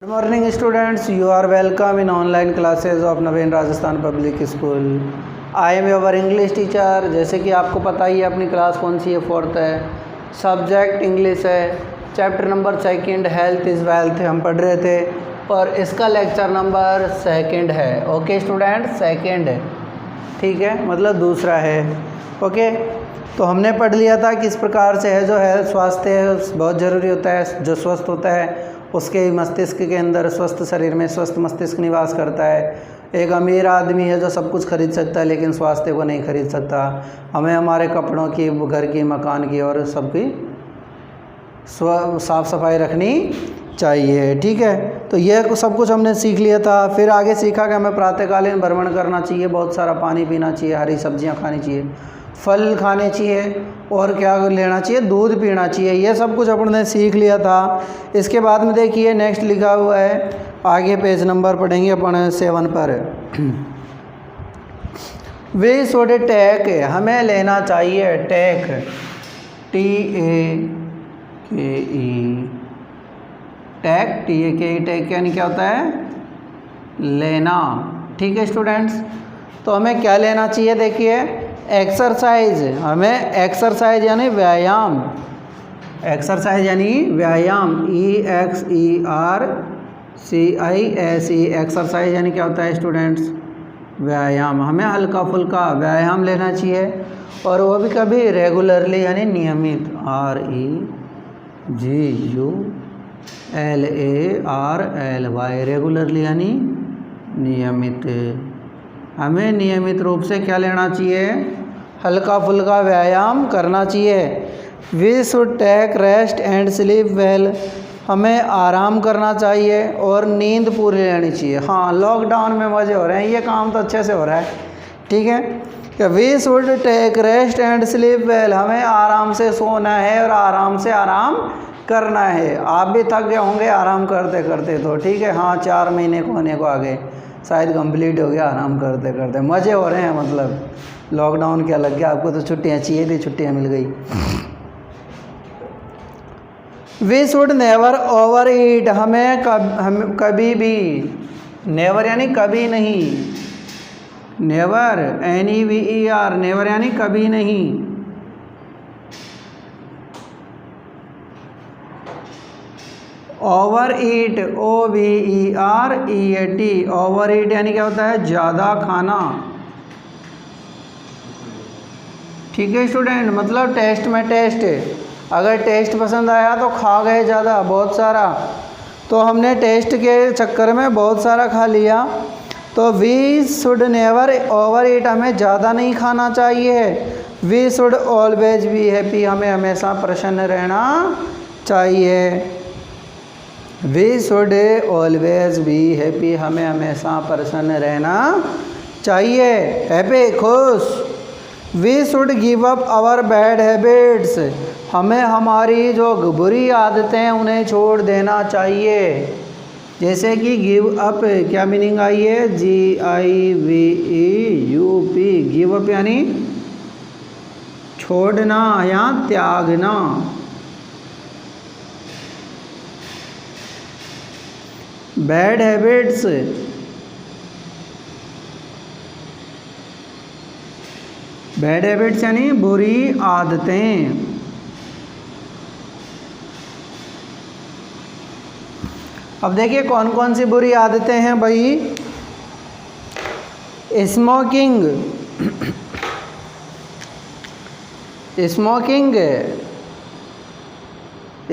Good morning students, you are welcome in online classes of Naveen Rajasthan public school. I am your English teacher. जैसे कि आपको पता ही है अपनी क्लास कौन सी है, फोर्थ है, सब्जेक्ट इंग्लिश है, chapter number second health is wealth हम पढ़ रहे थे और इसका लेक्चर नंबर सेकंड है। ओके स्टूडेंट, सेकंड है, ठीक है, मतलब दूसरा है। ओके, तो हमने पढ़ लिया था किस प्रकार से है जो है स्वास्थ्य है बहुत ज़रूरी होता है। जो स्वस्थ होता है उसके मस्तिष्क के अंदर, स्वस्थ शरीर में स्वस्थ मस्तिष्क निवास करता है। एक अमीर आदमी है जो सब कुछ खरीद सकता है लेकिन स्वास्थ्य को नहीं खरीद सकता। हमें हमारे कपड़ों की, घर की, मकान की और सबकी साफ़ सफाई रखनी चाहिए, ठीक है। तो यह सब कुछ हमने सीख लिया था। फिर आगे सीखा कि हमें प्रातःकालीन भ्रमण करना चाहिए, बहुत सारा पानी पीना चाहिए, हरी सब्जियां खानी चाहिए, फल खाने चाहिए और क्या लेना चाहिए, दूध पीना चाहिए। ये सब कुछ अपन ने सीख लिया था। इसके बाद में देखिए नेक्स्ट लिखा हुआ है, आगे पेज नंबर पढ़ेंगे अपन 7 पर। वी शुड टेक, हमें लेना चाहिए, take, TAKE, take, TAKE, take यानी क्या होता है, लेना, ठीक है स्टूडेंट्स। तो हमें क्या लेना चाहिए, देखिए एक्सरसाइज, हमें एक्सरसाइज यानी व्यायाम, एक्सरसाइज यानी व्यायाम, EXERCISE, एक्सरसाइज यानी क्या होता है स्टूडेंट्स, व्यायाम। हमें हल्का फुल्का व्यायाम लेना चाहिए और वो भी कभी रेगुलरली यानी नियमित, REGULARLY, रेगुलरली यानी नियमित। हमें नियमित रूप से क्या लेना चाहिए, हल्का फुल्का व्यायाम करना चाहिए। We should take rest and sleep well, हमें आराम करना चाहिए और नींद पूरी लेनी चाहिए। हाँ, लॉकडाउन में मज़े हो रहे हैं, ये काम तो अच्छे से हो रहा है, ठीक है। We should take rest and sleep well, हमें आराम से सोना है और आराम से आराम करना है। आप भी थक गए होंगे आराम करते करते, तो ठीक है, हाँ 4 महीने को होने को आगे शायद कंप्लीट हो गया आराम करते करते, मज़े हो रहे हैं। मतलब लॉकडाउन क्या लग गया, आपको तो छुट्टियां चाहिए थी, छुट्टियां मिल गई। We should never over eat, हमें कभी भी, नेवर यानी कभी नहीं, नेवर NEVER, नेवर यानी कभी नहीं। ओवर ईट, OVEREAT, ओवर ईट यानी क्या होता है, ज़्यादा खाना, ठीक है स्टूडेंट। मतलब टेस्ट में टेस्ट, अगर टेस्ट पसंद आया तो खा गए ज़्यादा, बहुत सारा, तो हमने टेस्ट के चक्कर में बहुत सारा खा लिया। तो we should never over eat, हमें ज़्यादा नहीं खाना चाहिए। We should always be happy, हमें हमेशा प्रसन्न रहना चाहिए। We should always be happy, हमें हमेशा प्रसन्न रहना चाहिए, हैप्पी, खुश। We should give up our bad habits, हमें हमारी जो बुरी आदतें हैं उन्हें छोड़ देना चाहिए। जैसे कि गिव अप, क्या मीनिंग आई है, GIVEUP, गिव अप यानी छोड़ना या त्यागना। बैड हैबिट्स, बैड हैबिट्स यानी बुरी आदतें। अब देखिए कौन कौन सी बुरी आदतें हैं भाई। स्मोकिंग, स्मोकिंग,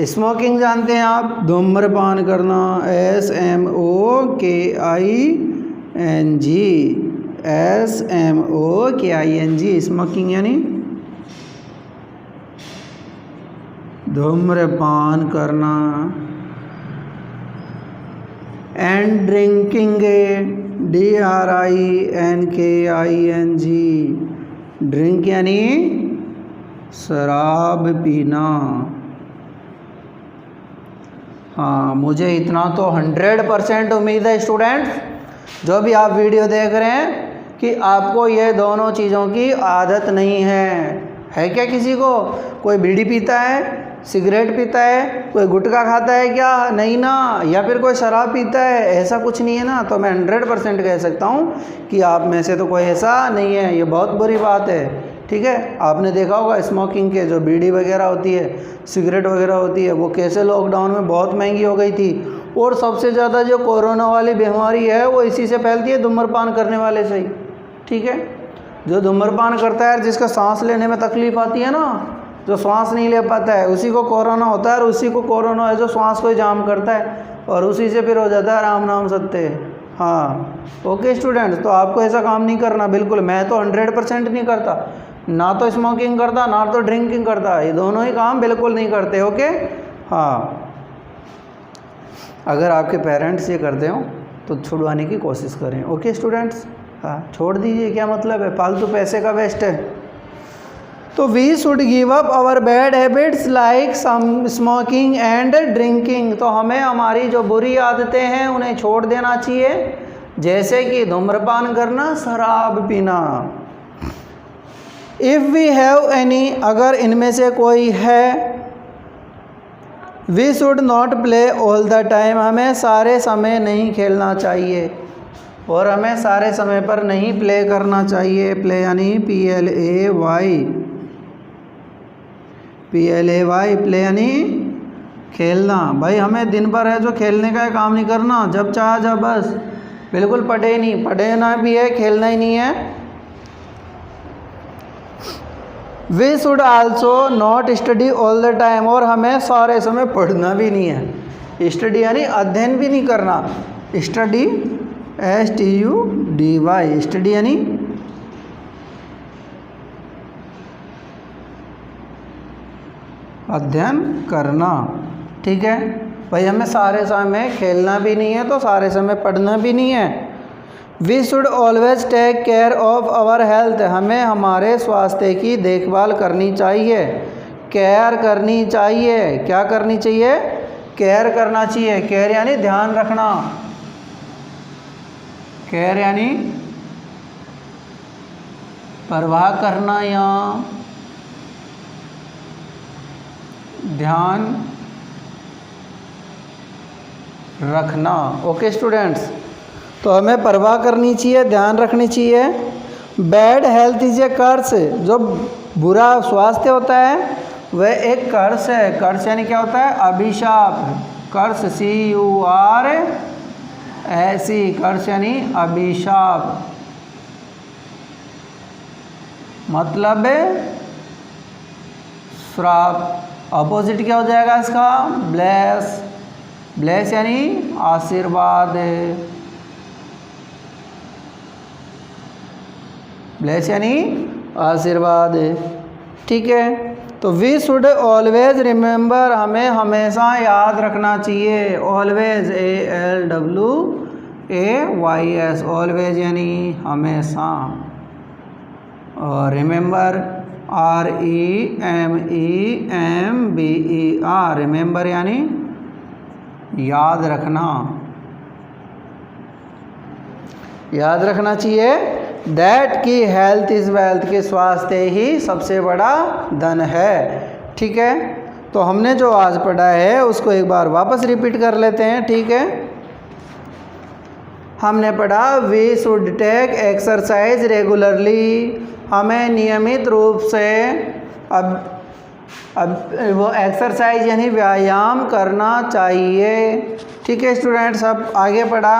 स्मोकिंग जानते हैं आप, धूम्रपान करना, SMOKING, स्मोकिंग यानी धूम्रपान करना। एंड ड्रिंकिंग, DRINKING, ड्रिंक यानी शराब पीना। हाँ, मुझे इतना तो 100% उम्मीद है स्टूडेंट्स, जो भी आप वीडियो देख रहे हैं, कि आपको ये दोनों चीज़ों की आदत नहीं है क्या किसी को? कोई बीड़ी पीता है, सिगरेट पीता है, कोई गुटखा खाता है क्या? नहीं ना। या फिर कोई शराब पीता है? ऐसा कुछ नहीं है ना। तो मैं 100% कह सकता हूँ कि आप में से तो कोई ऐसा नहीं है। ये बहुत बुरी बात है। ठीक है, आपने देखा होगा स्मोकिंग के जो बीड़ी वगैरह होती है, सिगरेट वगैरह होती है, वो कैसे लॉकडाउन में बहुत महंगी हो गई थी। और सबसे ज़्यादा जो कोरोना वाली बीमारी है वो इसी से फैलती है, धूम्रपान करने वाले से ही। ठीक है, जो धूम्रपान करता है, जिसका सांस लेने में तकलीफ़ आती है ना, जो सांस नहीं ले पाता है, उसी को कोरोना होता है। और उसी को कोरोना है जो सांस को जाम करता है, और उसी से फिर हो जाता है राम नाम सत्य। हाँ, ओके स्टूडेंट्स, तो आपको ऐसा काम नहीं करना बिल्कुल। मैं तो 100% नहीं करता, ना तो स्मोकिंग करता, ना तो ड्रिंकिंग करता। ये दोनों ही काम बिल्कुल नहीं करते। ओके, हाँ, अगर आपके पेरेंट्स ये करते हो तो छुड़वाने की कोशिश करें। ओके स्टूडेंट्स, हाँ, छोड़ दीजिए, क्या मतलब है, फालतू पैसे का वेस्ट है। तो we should give up our bad habits like smoking and drinking. तो हमें हमारी जो बुरी आदतें हैं उन्हें छोड़ देना चाहिए, जैसे कि धूम्रपान करना, शराब पीना। इफ़ वी हैव एनी, अगर इनमें से कोई है। We should not play all the time, हमें सारे समय नहीं खेलना चाहिए, और हमें सारे समय पर नहीं प्ले करना चाहिए। प्ले यानी PLAY, प्ले यानी खेलना। भाई हमें दिन भर है जो खेलने का काम नहीं करना, जब चाह जब बस, बिल्कुल पढ़े नहीं, पढ़ना भी है, खेलना ही नहीं है। We should also not study all the time, और हमें सारे समय पढ़ना भी नहीं है। स्टडी यानी अध्ययन भी नहीं करना। स्टडी STUDY, स्टडी यानी अध्ययन करना। ठीक है भाई, हमें सारे समय खेलना भी नहीं है, तो सारे समय पढ़ना भी नहीं है। We should always take care of our health, हमें हमारे स्वास्थ्य की देखभाल करनी चाहिए, केयर करनी चाहिए। क्या करनी चाहिए? केयर करना चाहिए। केयर यानी ध्यान रखना, केयर यानी परवाह करना या ध्यान रखना। ओके स्टूडेंट्स, तो हमें परवाह करनी चाहिए, ध्यान रखनी चाहिए। बैड हेल्थ इज ए कर्स, जो बुरा स्वास्थ्य होता है वह एक कर्स है। कर्स यानी क्या होता है? अभिशाप। कर्स CURS, कर्स यानी अभिशाप, मतलब श्राप। अपोजिट क्या हो जाएगा इसका? ब्लेस। ब्लेस यानी आशीर्वाद, ब्लेस यानी आशीर्वाद। ठीक है, तो वी शुड ऑलवेज रिमेंबर, हमें हमेशा याद रखना चाहिए। ऑलवेज ALWAYS, ऑलवेज यानी हमेशा, और रिमेंबर REMEMBER, रिमेंबर यानी याद रखना। याद रखना चाहिए दैट की हेल्थ इज़ वेल्थ, के स्वास्थ्य ही सबसे बड़ा धन है। ठीक है, तो हमने जो आज पढ़ा है उसको एक बार वापस रिपीट कर लेते हैं। ठीक है, हमने पढ़ा we should take exercise regularly, हमें नियमित रूप से अब वो एक्सरसाइज यानी व्यायाम करना चाहिए। ठीक है स्टूडेंट्स, अब आगे पढ़ा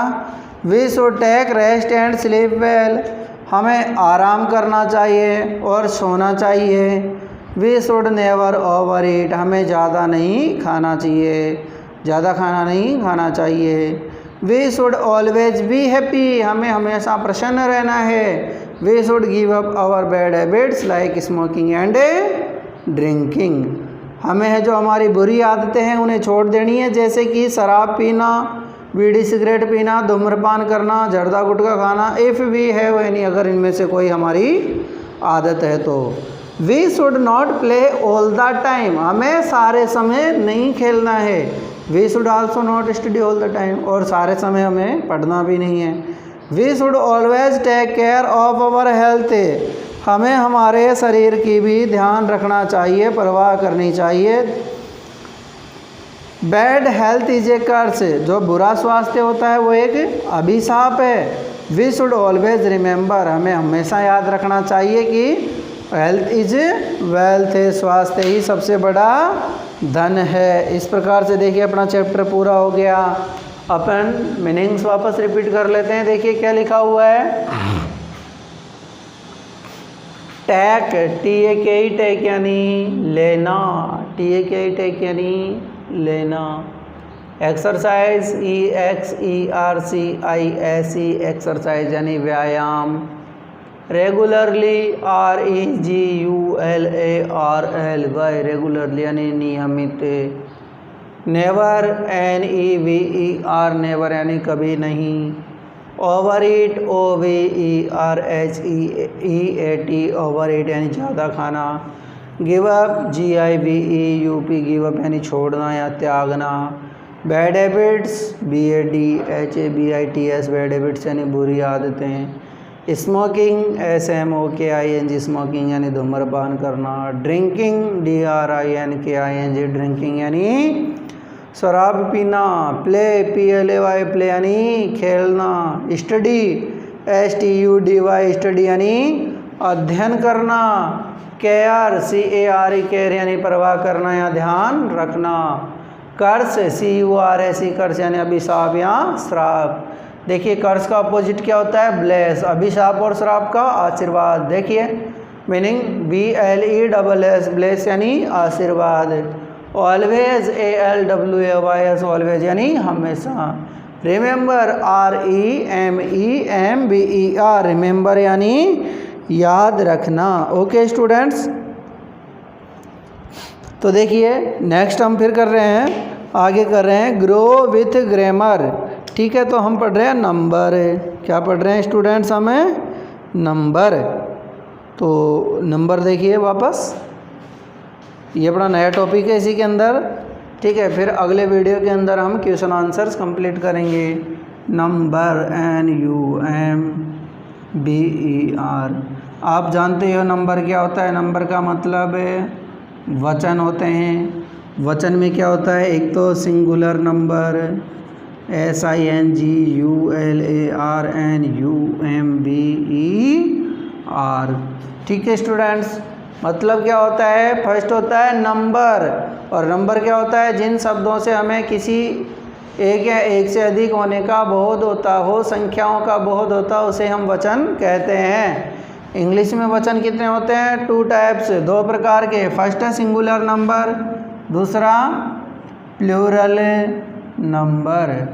we should take rest and sleep well, हमें आराम करना चाहिए और सोना चाहिए। We should never over eat, हमें ज़्यादा नहीं खाना चाहिए, ज़्यादा खाना नहीं खाना चाहिए। We should always be happy, हमें हमेशा प्रसन्न रहना है। We should give up our bad habits like smoking and drinking, हमें है जो हमारी बुरी आदतें हैं उन्हें छोड़ देनी है, जैसे कि शराब पीना, बीड़ी सिगरेट पीना, धूम्रपान करना, जर्दा गुटखा खाना। इफ़ वी हैव एनी, अगर इनमें से कोई हमारी आदत है तो। We should not play all the time, हमें सारे समय नहीं खेलना है। We should also not study all the time, और सारे समय हमें पढ़ना भी नहीं है। We should always take care of our health, हमें हमारे शरीर की भी ध्यान रखना चाहिए, परवाह करनी चाहिए। बैड हेल्थ इज ए कर्स, जो बुरा स्वास्थ्य होता है वो एक अभिशाप है। वी शुड ऑलवेज रिमेंबर, हमें हमेशा याद रखना चाहिए कि हेल्थ इज वेल्थ है, स्वास्थ्य ही सबसे बड़ा धन है। इस प्रकार से देखिए अपना चैप्टर पूरा हो गया। अपन मीनिंग्स वापस रिपीट कर लेते हैं। देखिए क्या लिखा हुआ है। टैक, TAKE टैक यानी लेना, TAKE टैक यानी लेना। एक्सरसाइज, EXERCISE एक्सरसाइज यानी व्यायाम। रेगुलरली, REGULARLY रेगुलरली यानी नियमित। नेवर, NEVER नेवर यानी कभी नहीं। ओवर ईट, OVERHEAT ओवर ईट यानी ज़्यादा खाना। Give up, GIVEUP give up यानी छोड़ना या त्यागना। Bad habits, BADHABITS bad habits यानी बुरी आदतें। स्मोकिंग, SMOKING स्मोकिंग यानी धूम्रपान करना। ड्रिंकिंग, DRINKING ड्रिंकिंग यानी शराब पीना। प्ले, PLAY प्ले यानी खेलना। स्टडी, STUDY स्टडी यानी अध्ययन करना। केयर, CARE केयर यानी परवाह करना या ध्यान रखना। कर्स, CURSE कर्स यानी अभिशाप या श्राप। देखिए कर्स का अपोजिट क्या होता है, ब्लेस। अभिशाप और श्राप का आशीर्वाद। देखिए मीनिंग BLESS ब्लेस यानी आशीर्वाद। ऑलवेज, ALWAYS ऑलवेज यानी हमेशा। रिमेंबर, REMEMBER रिमेंबर यानी याद रखना। ओके स्टूडेंट्स, तो देखिए नेक्स्ट हम फिर कर रहे हैं, आगे कर रहे हैं ग्रो विथ ग्रामर। ठीक है, तो हम पढ़ रहे हैं नंबर। क्या पढ़ रहे हैं स्टूडेंट्स, हमें नंबर। तो नंबर देखिए वापस, ये अपना नया टॉपिक है इसी के अंदर। ठीक है, फिर अगले वीडियो के अंदर हम क्वेश्चन आंसर्स कंप्लीट करेंगे। Number, NUMBER। आप जानते हो नंबर क्या होता है। नंबर का मतलब वचन होते हैं। वचन में क्या होता है, एक तो सिंगुलर नंबर SINGULARNUMBER। ठीक है स्टूडेंट्स, मतलब क्या होता है, फर्स्ट होता है नंबर। और नंबर क्या होता है, जिन शब्दों से हमें किसी एक या एक से अधिक होने का बोध होता हो, संख्याओं का बोध होता हो, उसे हम वचन कहते हैं। इंग्लिश में वचन कितने होते हैं, 2 टाइप्स, 2 प्रकार के। फर्स्ट है सिंगुलर नंबर, दूसरा प्लूरल नंबर।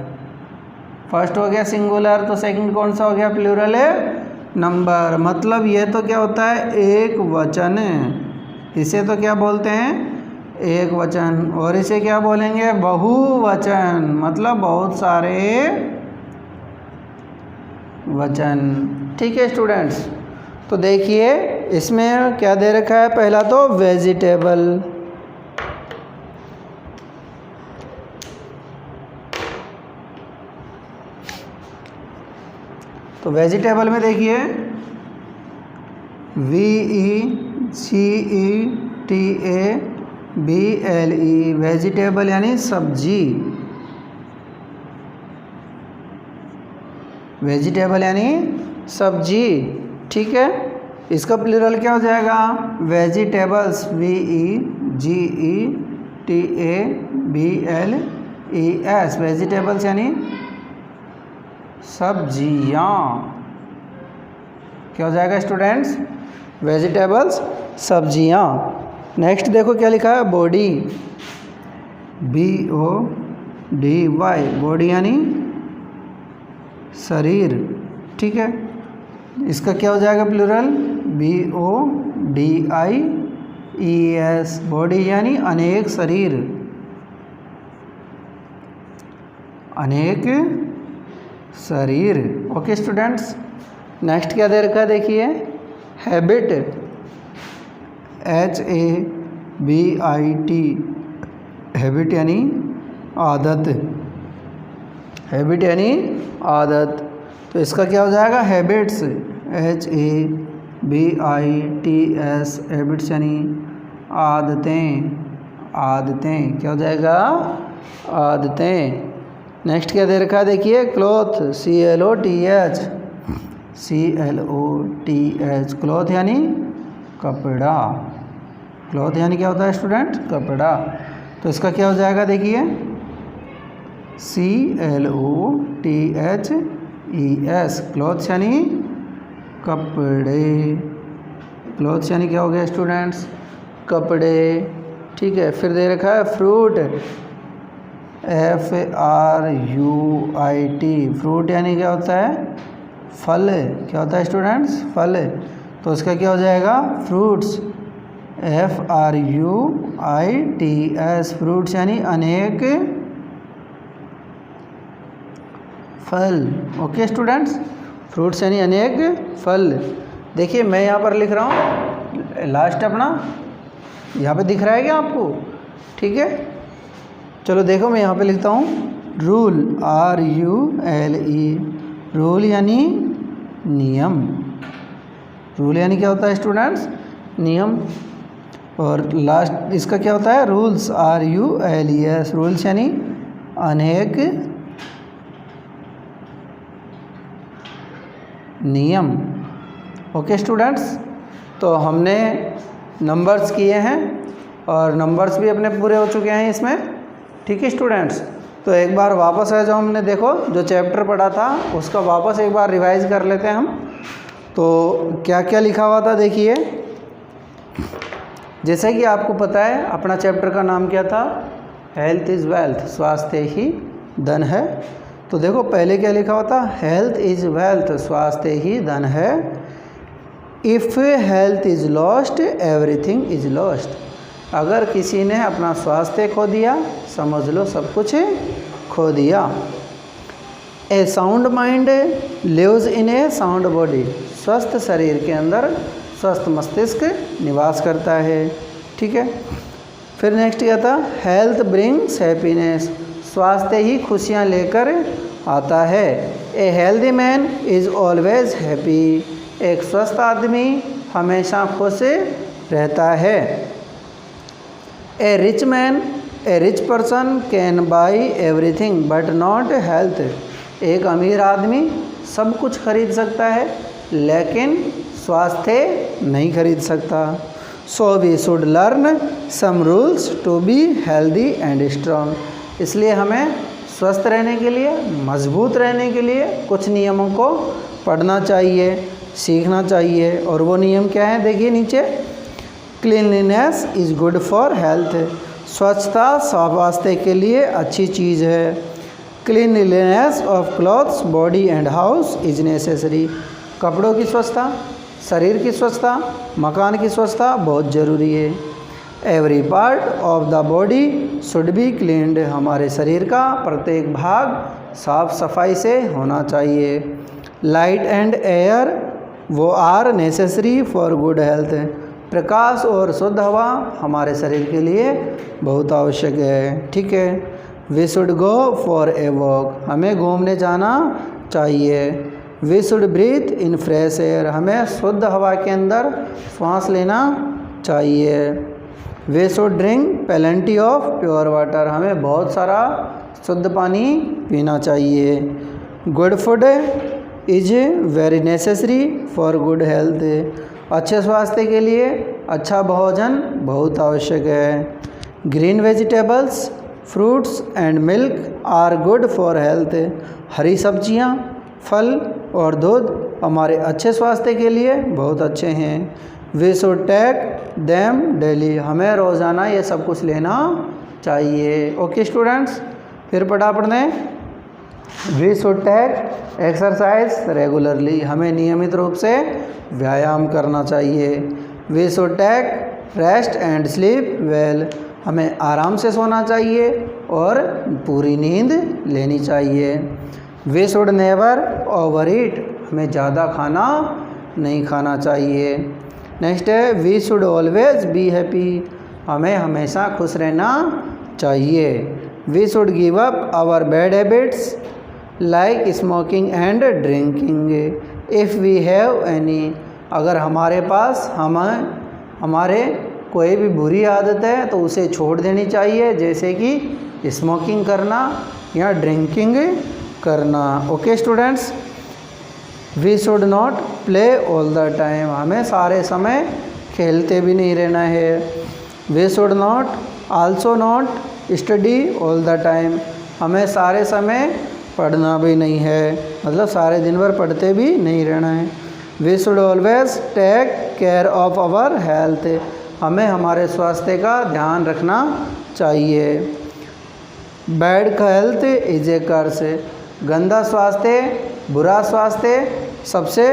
फर्स्ट हो गया सिंगुलर, तो सेकंड कौन सा हो गया, प्लूरल नंबर। मतलब ये तो क्या होता है, एक वचन। इसे तो क्या बोलते हैं, एक वचन। और इसे क्या बोलेंगे, बहुवचन, मतलब बहुत सारे वचन। ठीक है स्टूडेंट्स, तो देखिए इसमें क्या दे रखा है, पहला तो वेजिटेबल। तो वेजिटेबल में देखिए VEGETABLE वेजिटेबल यानी सब्जी। वेजिटेबल यानी सब्जी। ठीक है, इसका प्लूरल क्या हो जाएगा, वेजिटेबल्स, VEGETABLES वेजिटेबल्स यानी सब्जियाँ। क्या हो जाएगा स्टूडेंट्स, वेजिटेबल्स सब्जियाँ। नेक्स्ट देखो क्या लिखा है, बॉडी, BODY बॉडी यानी शरीर। ठीक है, इसका क्या हो जाएगा प्लूरल, BODIES बॉडी यानी अनेक शरीर, अनेक शरीर। ओके स्टूडेंट्स, नेक्स्ट क्या दे रखा है, देखिए हैबिट, HABIT हैबिट यानी आदत। हैबिट यानी आदत, तो इसका क्या हो जाएगा, हैबिट्स, HABITS हैबिट्स यानी आदतें। आदतें क्या हो जाएगा, आदतें। नेक्स्ट क्या दे रखा है देखिए, क्लॉथ, CLOTH, CLOTH, क्लॉथ यानी कपड़ा। क्लॉथ यानी क्या होता है स्टूडेंट, कपड़ा। तो इसका क्या हो जाएगा देखिए, CLOTHES, क्लॉथ्स यानी कपड़े। क्लॉथ्स यानी क्या हो गया स्टूडेंट्स, कपड़े। ठीक है, फिर दे रखा है फ्रूट, FRUIT, फ्रूट यानी क्या होता है, फल। क्या होता है स्टूडेंट्स, फल। तो इसका क्या हो जाएगा, फ्रूट्स, FRUITS, फ्रूट्स यानी अनेक फल। ओके स्टूडेंट्स, फ्रूट्स यानी अनेक फल। देखिए मैं यहाँ पर लिख रहा हूँ, लास्ट अपना यहाँ पे दिख रहा है क्या आपको, ठीक है। चलो देखो मैं यहाँ पे लिखता हूँ रूल, RULE, रूल यानी नियम। रूल यानी क्या होता है स्टूडेंट्स, नियम। और लास्ट इसका क्या होता है, रूल्स, RULES, रूल्स यानी अनेक नियम। ओके स्टूडेंट्स, तो हमने नंबर्स किए हैं और नंबर्स भी अपने पूरे हो चुके हैं इसमें, ठीक है स्टूडेंट्स। तो एक बार वापस है जो हमने देखो जो चैप्टर पढ़ा था उसका वापस एक बार रिवाइज कर लेते हैं हम। तो क्या क्या लिखा हुआ था देखिए, जैसे कि आपको पता है अपना चैप्टर का नाम क्या था, हेल्थ इज़ वेल्थ, स्वास्थ्य ही धन है। तो देखो पहले क्या लिखा हुआ था, हेल्थ इज़ वेल्थ, स्वास्थ्य ही धन है। If health is lost everything is lost, अगर किसी ने अपना स्वास्थ्य खो दिया समझ लो सब कुछ खो दिया। A sound mind lives in a sound body, स्वस्थ शरीर के अंदर स्वस्थ मस्तिष्क निवास करता है, ठीक है। फिर नेक्स्ट क्या था, हेल्थ ब्रिंग्स हैप्पीनेस, स्वास्थ्य ही खुशियाँ लेकर आता है। A healthy man is always happy, एक स्वस्थ आदमी हमेशा खुश रहता है। A rich man, a rich person can buy everything but not health, एक अमीर आदमी सब कुछ खरीद सकता है लेकिन स्वास्थ्य नहीं खरीद सकता। So we should learn some rules to be healthy and strong, इसलिए हमें स्वस्थ रहने के लिए, मजबूत रहने के लिए कुछ नियमों को पढ़ना चाहिए, सीखना चाहिए। और वो नियम क्या है देखिए नीचे, cleanliness is good for health, स्वच्छता स्वास्थ्य के लिए अच्छी चीज़ है। Cleanliness of clothes body and house is necessary, कपड़ों की स्वच्छता, शरीर की स्वच्छता, मकान की स्वच्छता बहुत ज़रूरी है। Every part of the body should be cleaned, हमारे शरीर का प्रत्येक भाग साफ सफाई से होना चाहिए। लाइट एंड एयर वो are necessary for good health, प्रकाश और शुद्ध हवा हमारे शरीर के लिए बहुत आवश्यक है, ठीक है। We should go for a walk, हमें घूमने जाना चाहिए। We should breathe in fresh air, हमें शुद्ध हवा के अंदर सांस लेना चाहिए। We should drink plenty of pure water, हमें बहुत सारा शुद्ध पानी पीना चाहिए। Good food is very necessary for good health, अच्छे स्वास्थ्य के लिए अच्छा भोजन बहुत आवश्यक है। Green vegetables fruits and milk are good for health, हरी सब्जियां, फल और दूध हमारे अच्छे स्वास्थ्य के लिए बहुत अच्छे हैं। We should take them daily, हमें रोज़ाना ये सब कुछ लेना चाहिए। ओके स्टूडेंट्स, फिर पढ़ा आपने, we should take exercise regularly, हमें नियमित रूप से व्यायाम करना चाहिए। We should take rest and sleep well, हमें आराम से सोना चाहिए और पूरी नींद लेनी चाहिए। We should never over eat, हमें ज़्यादा खाना नहीं खाना चाहिए। नेक्स्ट है, we should always be happy, हमें हमेशा खुश रहना चाहिए। We should give up our bad habits like smoking and drinking if we have any, अगर हमारे पास हमारे कोई भी बुरी आदत है तो उसे छोड़ देनी चाहिए, जैसे कि स्मोकिंग करना या ड्रिंकिंग करना। Okay students, we should not play all the time, हमें सारे समय खेलते भी नहीं रहना है। We should not also not study all the time, हमें सारे समय पढ़ना भी नहीं है, मतलब सारे दिन भर पढ़ते भी नहीं रहना है। We should always take care of our health, हमें हमारे स्वास्थ्य का ध्यान रखना चाहिए। Bad health is a curse, गंदा स्वास्थ्य, बुरा स्वास्थ्य सबसे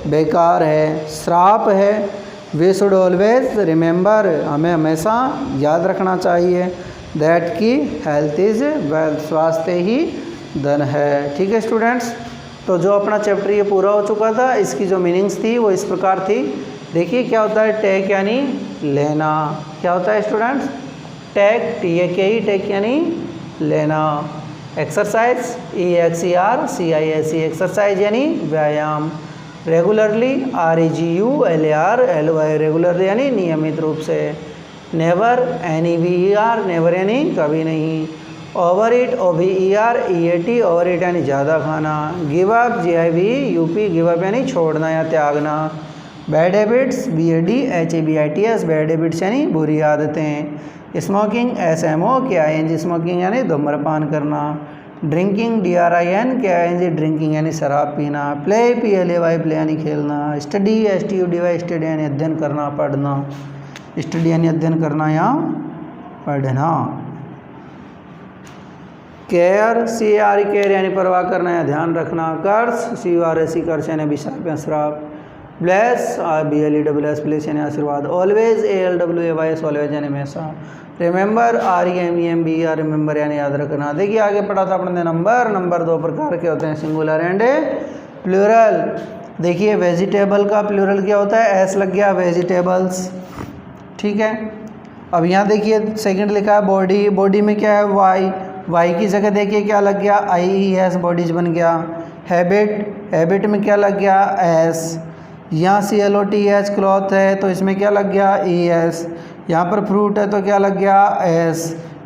बेकार है, श्राप है। वी शुड ऑलवेज रिमेंबर, हमें हमेशा याद रखना चाहिए दैट की हेल्थ इज़ वेल्थ, स्वास्थ्य ही धन है। ठीक है स्टूडेंट्स, तो जो अपना चैप्टर ये पूरा हो चुका था, इसकी जो मीनिंग्स थी वो इस प्रकार थी। देखिए क्या होता है टेक यानी लेना, क्या होता है स्टूडेंट्स, टेक TAKE टेक यानी लेना। एक्सरसाइज EXERCISE एक्सरसाइज यानी व्यायाम। रेगुलरली REGULARLY रेगुलरली यानी नियमित रूप से। नेवर NEVER नेवर यानी कभी नहीं। Over it OVER EAT over it यानी ज़्यादा खाना। Give up GIVUP give up यानी छोड़ना या त्यागना। Bad habits BAD HABITS bad habits यानी बुरी आदतें। स्मोकिंग SMOKING स्मोकिंग यानी धूम्रपान करना। ड्रिंकिंग DRIN KING ड्रिंकिंग यानी शराब पीना। प्ले PLAY प्ले यानी खेलना। स्टडी STUDY स्टडी यानी अध्ययन करना पढ़ना। स्टडी यानी अध्ययन करना या पढ़ना। केयर CARE केयर यानी परवाह करना या ध्यान रखना। कर्स CURSE कर्स यानी अभिशाप या श्राप। ब्लेस BLESS ब्लेस यानी आशीर्वाद। ऑलवेज ALWAYS ऑलवेज यानी हमेशा। रिमेंबर REMEMBER रिमेंबर यानी याद रखना। देखिए आगे पढ़ा था अपने नंबर दो प्रकार के होते हैं, सिंगुलर एंड प्लूरल। देखिए वेजिटेबल का प्लूरल क्या होता है, एस लग गया वेजिटेबल्स, ठीक है। अब यहाँ देखिए सेकंड लिखा है बॉडी, बॉडी में क्या है वाई की जगह देखिए क्या लग गया IES बॉडीज बन गया। हैबिट में क्या लग गया एस। यहाँ CLOTH क्लॉथ है तो इसमें क्या लग गया ES। यहाँ पर फ्रूट है तो क्या लग गया S।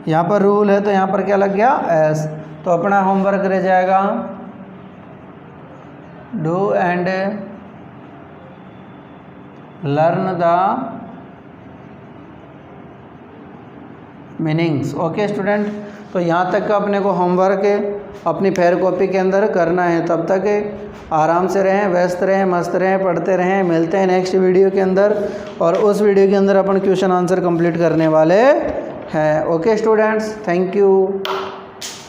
यहाँ पर रूल है तो यहाँ पर क्या लग गया S। तो अपना होमवर्क रह जाएगा do and learn the meanings. Okay student, तो यहाँ तक का अपने को होमवर्क अपनी फेयर कॉपी के अंदर करना है। तब तक आराम से रहें, व्यस्त रहें, मस्त रहें, पढ़ते रहें। मिलते हैं नेक्स्ट वीडियो के अंदर, और उस वीडियो के अंदर अपन क्वेश्चन आंसर कंप्लीट करने वाले हैं। Okay students, thank you.